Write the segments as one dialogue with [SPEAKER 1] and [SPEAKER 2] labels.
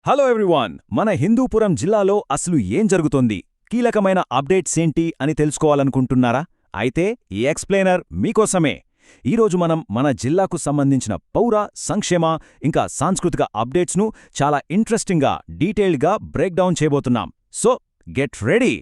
[SPEAKER 1] Hello everyone, మన హిందూపురం జిల్లాలో అసలు ఏం జరుగుతోంది, కీలకమైన అప్డేట్స్ ఏంటి అని తెలుసుకోవాలనుకుంటున్నారా? అయితే ఈ ఎక్స్ప్లెయినర్ మీకోసమే. ఈరోజు మనం మన జిల్లాకు సంబంధించిన పౌర, సంక్షేమ, ఇంకా సాంస్కృతిక అప్డేట్స్ను చాలా ఇంట్రెస్టింగ్గా, డీటెయిల్డ్గా బ్రేక్డౌన్ చేయబోతున్నాం. So get ready.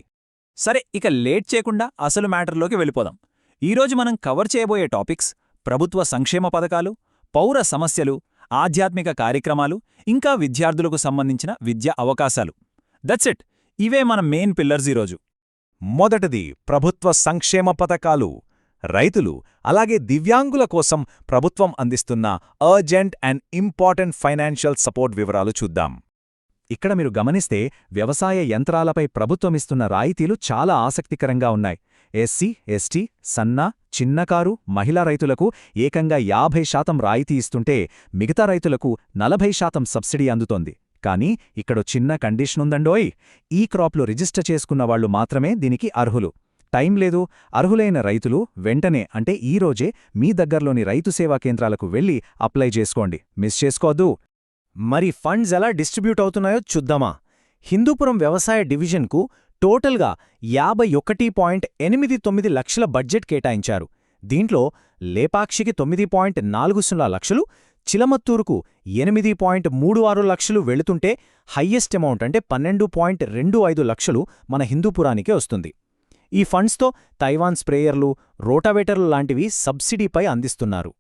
[SPEAKER 2] సరే, ఇక లేట్ చేయకుండా అసలు మ్యాటర్లోకి వెళ్ళిపోదాం. ఈరోజు మనం కవర్ చేయబోయే టాపిక్స్ ప్రభుత్వ సంక్షేమ పథకాలు, పౌర సమస్యలు, ఆధ్యాత్మిక కార్యక్రమాలు, ఇంకా విద్యార్థులకు సంబంధించిన విద్యా అవకాశాలు. That's it. ఇవే మన మెయిన్ పిల్లర్స్ ఈరోజు.
[SPEAKER 3] మొదటిది ప్రభుత్వ సంక్షేమ పథకాలు. రైతులు అలాగే దివ్యాంగుల కోసం ప్రభుత్వం అందిస్తున్న urgent and important financial support వివరాలు చూద్దాం. ఇక్కడ మీరు గమనిస్తే వ్యవసాయ యంత్రాలపై ప్రభుత్వమిస్తున్న రాయితీలు చాలా ఆసక్తికరంగా ఉన్నాయి. ఎస్సీ, ఎస్టీ, సన్న, చిన్నకారు, మహిళా రైతులకు ఏకంగా 50% రాయితీ ఇస్తుంటే మిగతా రైతులకు 40% సబ్సిడీ అందుతోంది. కానీ ఇక్కడో చిన్న కండిషనుందండోయ్. ఈ క్రాప్లో రిజిస్టర్ చేసుకున్నవాళ్లు మాత్రమే దీనికి అర్హులు. టైం లేదు. అర్హులైన రైతులు వెంటనే, అంటే ఈరోజే మీ దగ్గర్లోని రైతు సేవా కేంద్రాలకు వెళ్లి అప్లై చేసుకోండి. మిస్ చేసుకోవద్దు.
[SPEAKER 4] మరి ఫండ్స్ ఎలా డిస్ట్రిబ్యూట్ అవుతున్నాయో చూద్దామా. హిందూపురం వ్యవసాయ డివిజన్కు టోటల్గా 51.89 లక్షల బడ్జెట్ కేటాయించారు. దీంట్లో లేపాక్షికి 9.40 లక్షలు, చిలమత్తూరుకు 8.36 లక్షలు వెళుతుంటే హయ్యెస్ట్ అమౌంట్ అంటే 12.25 లక్షలు మన హిందూపురానికే వస్తుంది. ఈ ఫండ్స్తో తైవాన్ స్ప్రేయర్లు, రోటావేటర్లు లాంటివి సబ్సిడీపై అందిస్తున్నారు.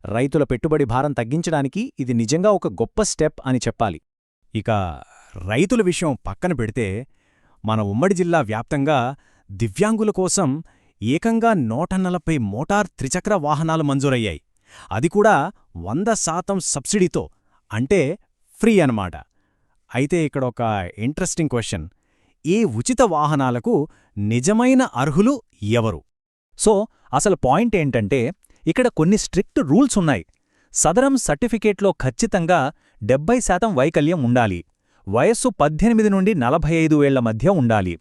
[SPEAKER 4] రైతుల పెట్టుబడి భారం తగ్గించడానికి ఇది నిజంగా ఒక గొప్ప స్టెప్ అని చెప్పాలి.
[SPEAKER 3] ఇక రైతుల విషయం పక్కన పెడితే మన ఉమ్మడి జిల్లా వ్యాప్తంగా దివ్యాంగుల కోసం ఏకంగా 140 మోటార్ త్రిచక్ర వాహనాలు మంజూరయ్యాయి. అది కూడా 100% సబ్సిడీతో, అంటే ఫ్రీ అన్నమాట. అయితే ఇక్కడ ఒక ఇంట్రెస్టింగ్ క్వశ్చన్: ఈ ఉచిత వాహనాలకు నిజమైన అర్హులు ఎవరు?
[SPEAKER 2] సో అసలు పాయింట్ ఏంటంటే, ఇక్కడ కొన్ని స్ట్రిక్ట్ రూల్స్ ఉన్నాయి. సదరం సర్టిఫికేట్లో ఖచ్చితంగా 70% వైకల్యం ఉండాలి. వయస్సు 18 నుండి 45 ఏళ్ల మధ్య ఉండాలి.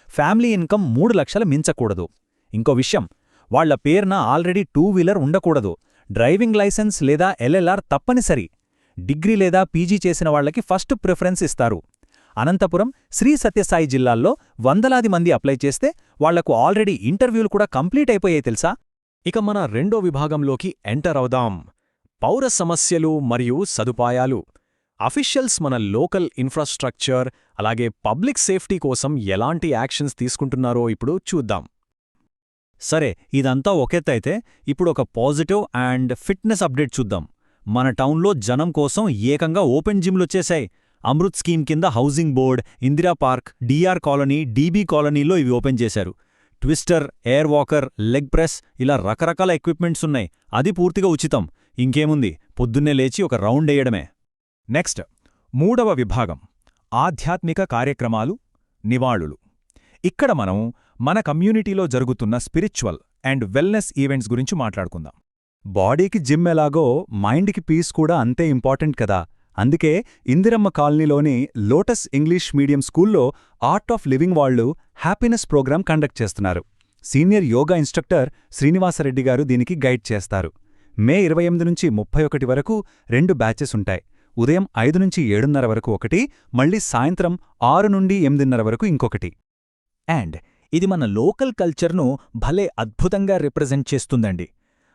[SPEAKER 2] ఫ్యామిలీ ఇన్కమ్ 3 లక్షలు మించకూడదు. ఇంకో విషయం, వాళ్ల పేరున ఆల్రెడీ 2 వీలర్ ఉండకూడదు. డ్రైవింగ్ లైసెన్స్ లేదా ఎల్ఎల్ఆర్ తప్పనిసరి. డిగ్రీ లేదా పీజీ చేసిన వాళ్లకి ఫస్ట్ ప్రిఫరెన్స్ ఇస్తారు. అనంతపురం, శ్రీ సత్యసాయి జిల్లాల్లో వందలాది మంది అప్లై చేస్తే వాళ్లకు ఆల్రెడీ ఇంటర్వ్యూలు కూడా కంప్లీట్ అయిపోయాయి తెలుసా.
[SPEAKER 3] ఇక మన రెండో విభాగంలోకి ఎంటర్ అవుదాం. పౌర సమస్యలు మరియు సదుపాయాలు. అఫీషియల్స్ మన లోకల్ ఇన్ఫ్రాస్ట్రక్చర్ అలాగే పబ్లిక్ సేఫ్టీ కోసం ఎలాంటి యాక్షన్స్ తీసుకుంటున్నారో ఇప్పుడు చూద్దాం.
[SPEAKER 2] సరే, ఇదంతా ఒకెత్తైతే ఇప్పుడు ఒక పాజిటివ్ అండ్ ఫిట్నెస్ అప్డేట్ చూద్దాం. మన టౌన్లో జనం కోసం ఏకంగా ఓపెన్ జిమ్లొచ్చేశాయి. అమృత్ స్కీమ్ కింద housing board, Indira park, DR colony, DB కాలనీలో ఇవి ఓపెన్ చేశారు. Twister, air walker, leg press, ఇలా రకరకాల ఎక్విప్మెంట్స్ ఉన్నాయి. అది పూర్తిగా ఉచితం. ఇంకేముంది, పొద్దున్నే లేచి ఒక రౌండ్ వేయడమే.
[SPEAKER 3] నెక్స్ట్, మూడవ విభాగం ఆధ్యాత్మిక కార్యక్రమాలు, నివాళులు. ఇక్కడ మనం మన కమ్యూనిటీలో జరుగుతున్న స్పిరిచువల్ అండ్ వెల్నెస్ ఈవెంట్స్ గురించి మాట్లాడుకుందాం. బాడీకి జిమ్ ఎలాగో మైండ్కి పీస్ కూడా అంతే ఇంపార్టెంట్ కదా. అందుకే ఇందిరమ్మ కాలనీలోని లోటస్ ఇంగ్లీష్ మీడియం స్కూల్లో ఆర్ట్ ఆఫ్ లివింగ్ వాళ్లు హ్యాపీనెస్ ప్రోగ్రాం కండక్ట్ చేస్తున్నారు. సీనియర్ యోగా ఇన్స్ట్రక్టర్ శ్రీనివాసరెడ్డి గారు దీనికి గైడ్ చేస్తారు. మే 28 నుంచి 31 వరకు 2 బ్యాచెస్ ఉంటాయి. ఉదయం 5 నుంచి 7:30 వరకు ఒకటి, మళ్ళీ సాయంత్రం 6 నుండి 8:30 వరకు ఇంకొకటి.
[SPEAKER 2] అండ్ ఇది మన లోకల్ కల్చర్ను భలే అద్భుతంగా రిప్రజెంట్ చేస్తుందండి.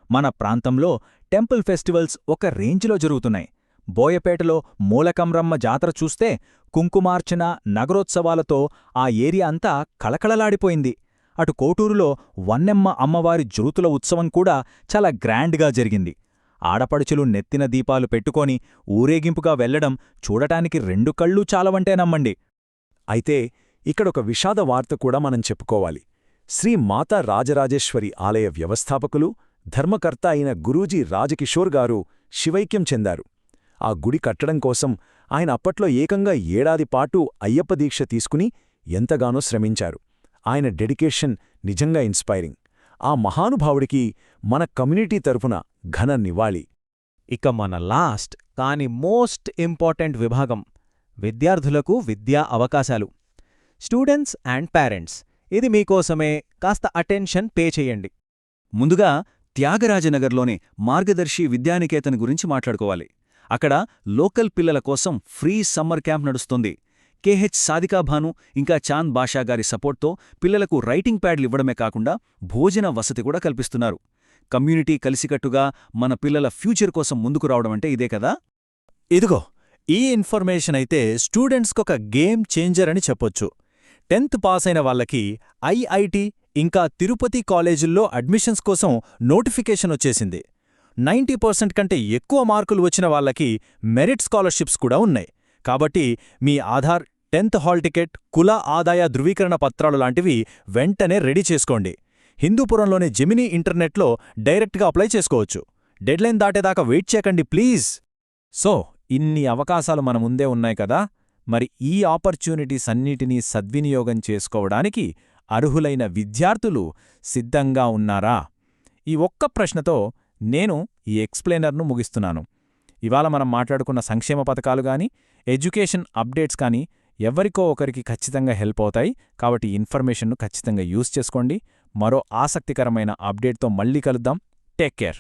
[SPEAKER 2] మన ప్రాంతంలో టెంపుల్ ఫెస్టివల్స్ ఒక రేంజ్లో జరుగుతున్నాయి. బోయపేటలో మూలకమ్రమ్మ జాతర చూస్తే కుంకుమార్చన, నగరోత్సవాలతో ఆ ఏరియా అంతా కళకళలాడిపోయింది. అటు కోటూరులో వన్నెమ్మ అమ్మవారి జ్యోతుల ఉత్సవం కూడా చాలా గ్రాండ్గా జరిగింది. ఆడపడుచులు నెత్తిన దీపాలు పెట్టుకొని ఊరేగింపుగా వెళ్లడం చూడటానికి 2 కళ్ళూ చాలవంటే నమ్మండి.
[SPEAKER 3] అయితే ఇక్కడొక విషాద వార్త కూడా మనం చెప్పుకోవాలి. శ్రీ మాతా రాజరాజేశ్వరి ఆలయ వ్యవస్థాపకులు, ధర్మకర్త అయిన గురూజీ రాజకిషోర్ గారు శివైక్యం చెందారు. ఆ గుడి కట్టడం కోసం ఆయన అప్పట్లో ఏకంగా 1 ఏడాది పాటు అయ్యప్ప దీక్ష తీసుకుని ఎంతగానో శ్రమించారు. ఆయన డెడికేషన్ నిజంగా ఇన్స్పైరింగ్. ఆ మహానుభావుడికి మన కమ్యూనిటీ తరఫున ఘన నివాళి.
[SPEAKER 4] ఇక మన లాస్ట్ కానీ మోస్ట్ ఇంపార్టెంట్ విభాగం విద్యార్థులకు విద్యా అవకాశాలు. స్టూడెంట్స్ అండ్ పేరెంట్స్, ఇది మీకోసమే. కాస్త అటెన్షన్ పే చెయ్యండి.
[SPEAKER 2] ముందుగా త్యాగరాజనగర్లోని మార్గదర్శి విద్యానికేతన్ గురించి మాట్లాడుకోవాలి.
[SPEAKER 1] అక్కడ లోకల్ పిల్లల కోసం ఫ్రీ సమ్మర్ క్యాంప్ నడుస్తుంది. కేహెచ్ సాదికా భాను ఇంకా చాంద్ బాషా గారి సపోర్ట్తో పిల్లలకు రైటింగ్ ప్యాడ్లు ఇవ్వడమే కాకుండా భోజన వసతి కూడా కల్పిస్తున్నారు. కమ్యూనిటీ కలిసికట్టుగా మన పిల్లల ఫ్యూచర్ కోసం ముందుకు రావడమంటే ఇదే కదా.
[SPEAKER 2] ఇదిగో ఈ ఇన్ఫర్మేషన్ అయితే స్టూడెంట్స్కొక గేమ్ చేంజర్ అని చెప్పొచ్చు. 10th పాస్ అయిన వాళ్ళకి ఐఐటి ఇంకా తిరుపతి కాలేజీల్లో అడ్మిషన్స్ కోసం నోటిఫికేషన్ వచ్చేసింది. 90% కంటే ఎక్కువ మార్కులు వచ్చిన వాళ్ళకి మెరిట్ స్కాలర్షిప్స్ కూడా ఉన్నాయి. కాబట్టి మీ ఆధార్, 10th హాల్ టికెట్, కుల ఆదాయ ధృవీకరణ పత్రాలు లాంటివి వెంటనే రెడీ చేసుకోండి. హిందూపురంలోని జెమినీ ఇంటర్నెట్లో డైరెక్ట్గా అప్లై చేసుకోవచ్చు. డెడ్లైన్ దాటేదాకా వెయిట్ చేయకండి ప్లీజ్.
[SPEAKER 3] సో ఇన్ని అవకాశాలు మన ముందే ఉన్నాయి కదా. మరి ఈ ఆపర్చ్యూనిటీస్ అన్నిటినీ సద్వినియోగం చేసుకోవడానికి అర్హులైన విద్యార్థులు సిద్ధంగా ఉన్నారా? ఈ ఒక్క ప్రశ్నతో నేను ఈ ఎక్స్ప్లెయినర్ను ముగిస్తున్నాను. ఇవాళ మనం మాట్లాడుకున్న సంక్షేమ పథకాలు గాని, ఎడ్యుకేషన్ అప్డేట్స్ కానీ ఎవరికో ఒకరికి ఖచ్చితంగా హెల్ప్ అవుతాయి. కాబట్టి ఇన్ఫర్మేషన్ను ఖచ్చితంగా యూజ్ చేసుకోండి. మరో ఆసక్తికరమైన అప్డేట్తో మళ్ళీ కలుద్దాం. Take care.